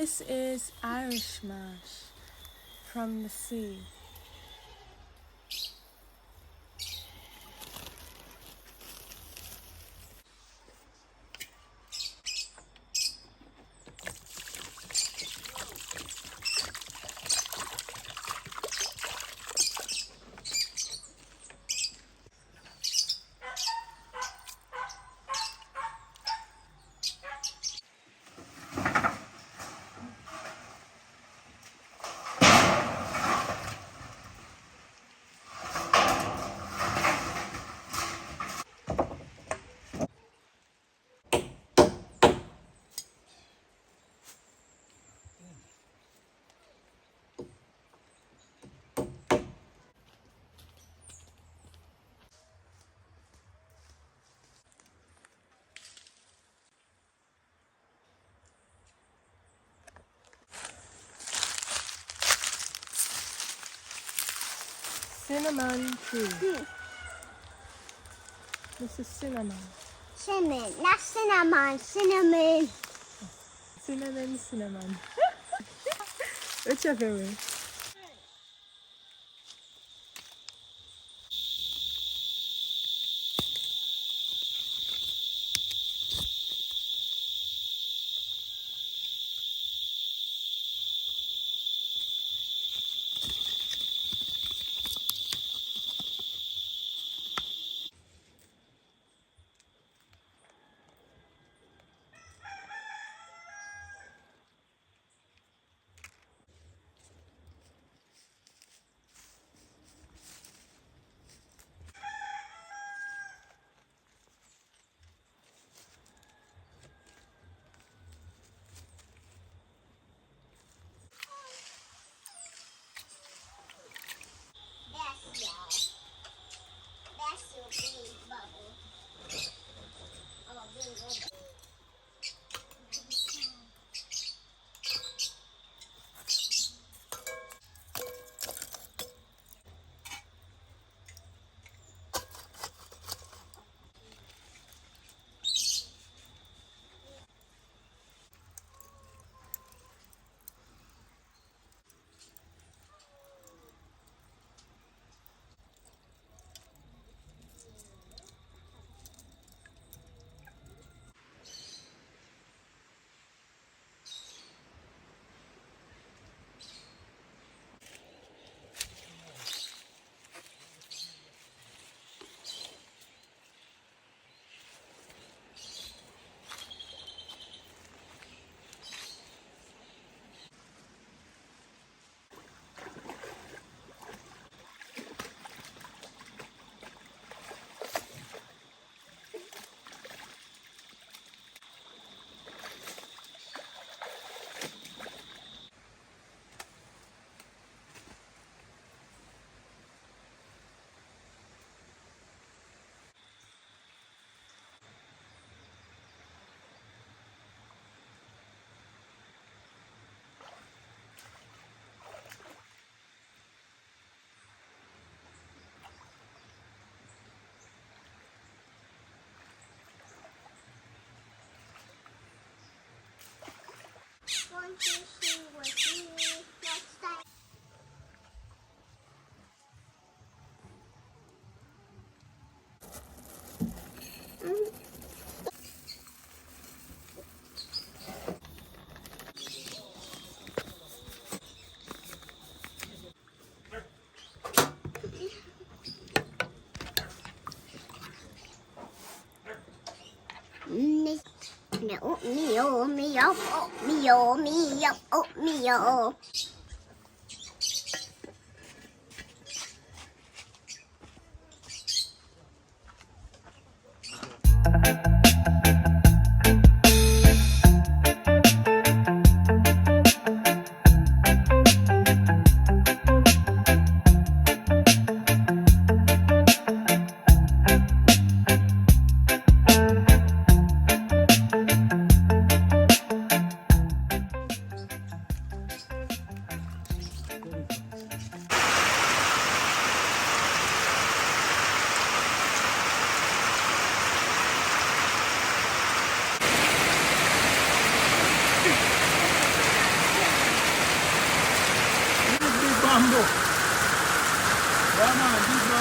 This is Irish mash from the sea. Cinnamon tea. This is cinnamon. Cinnamon, not cinnamon, cinnamon. Cinnamon. Whichever way. That's your big bubble. Oh, big bubble. Going to see with you next time. Meow.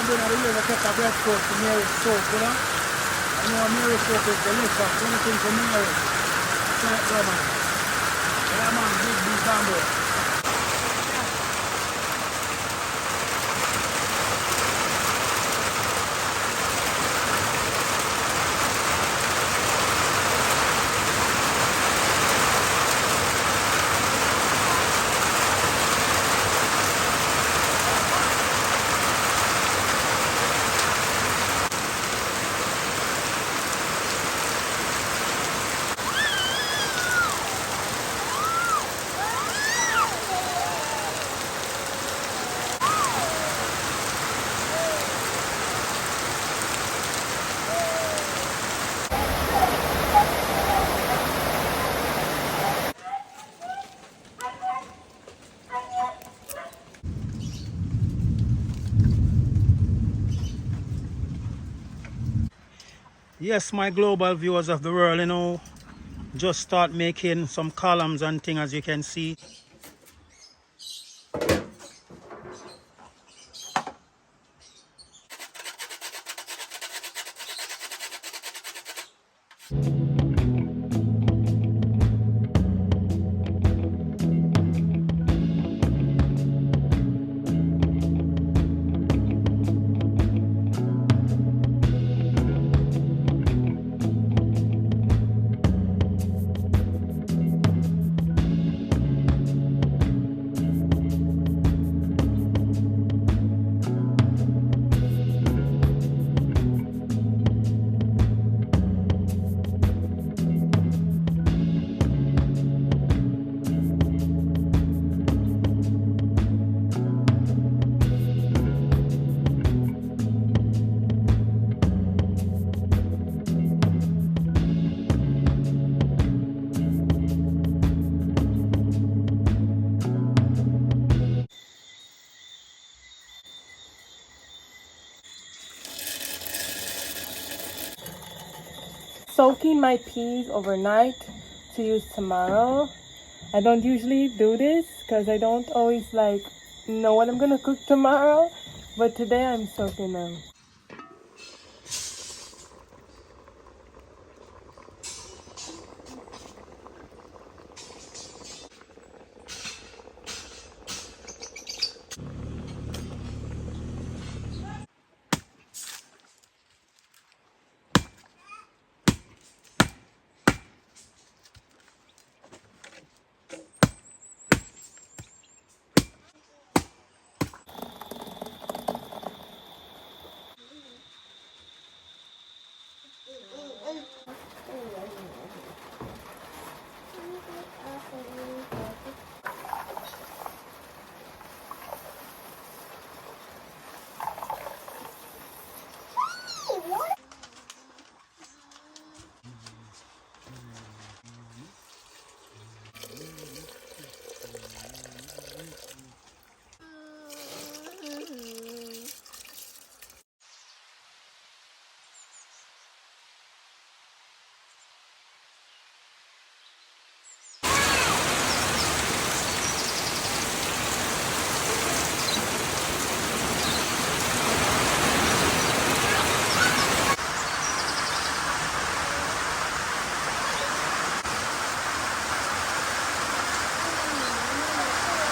I'm doing the year, I take a breadfruit to Mary soap, you know? I know Mary soap is delicious. Anything for Mary. That's right, bro, man. Yeah, man, big bamboo. Yes, my global viewers of the world, you know, just start making some columns and things, as you can see. Soaking my peas overnight to use tomorrow. I don't usually do this because I don't always know what I'm gonna cook tomorrow, but today I'm soaking them.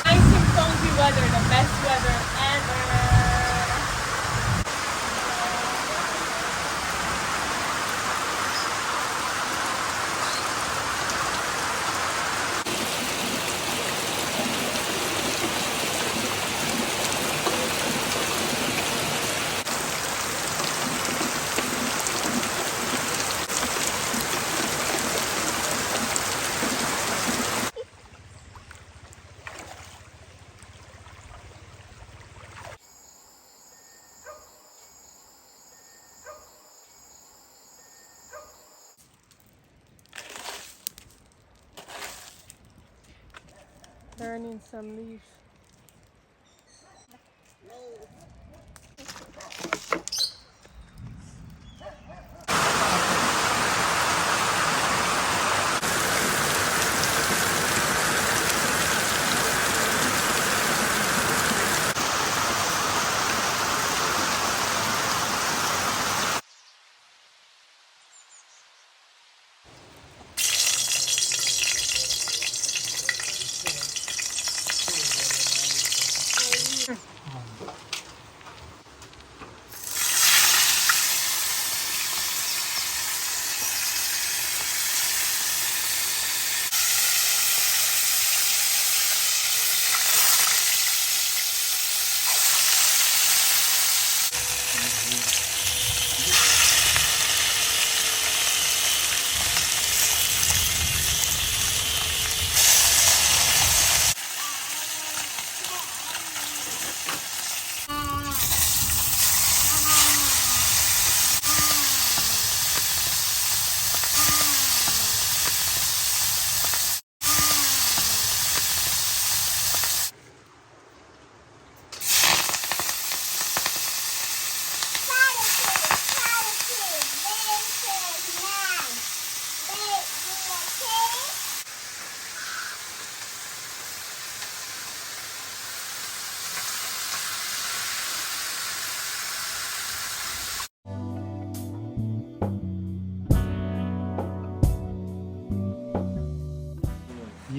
Nice and funky weather, the best weather ever. Burning some leaves.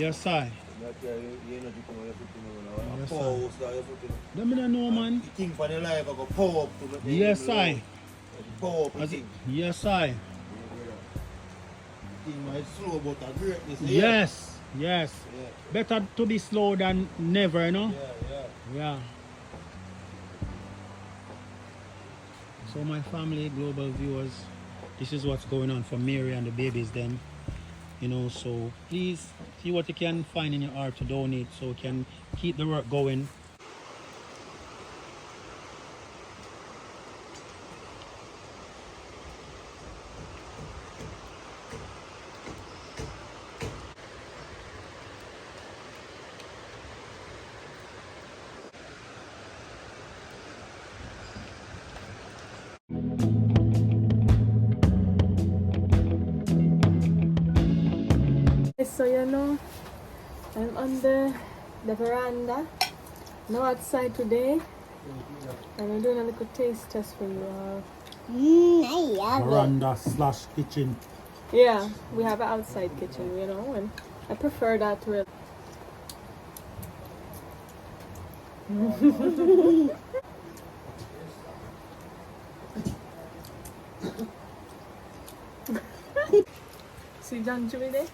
Yes, I. Yes, I. Them don't know, man. King for the life, I go power up to make the Yes, name I. loud. Power up the As it- king. Yes, I. King might slow, but a greatness. Yes, yes. Yeah, Better to be slow than never, you know? yeah. Yeah. So my family, global viewers, this is what's going on for Mary and the babies then. You know, so please see what you can find in your heart to donate so we can keep the work going. So you know, I'm on the veranda. No outside today. And I'm doing a little taste test for you all. I love it. Veranda slash kitchen. Yeah, we have an outside kitchen, you know, and I prefer that to See John Chewy there?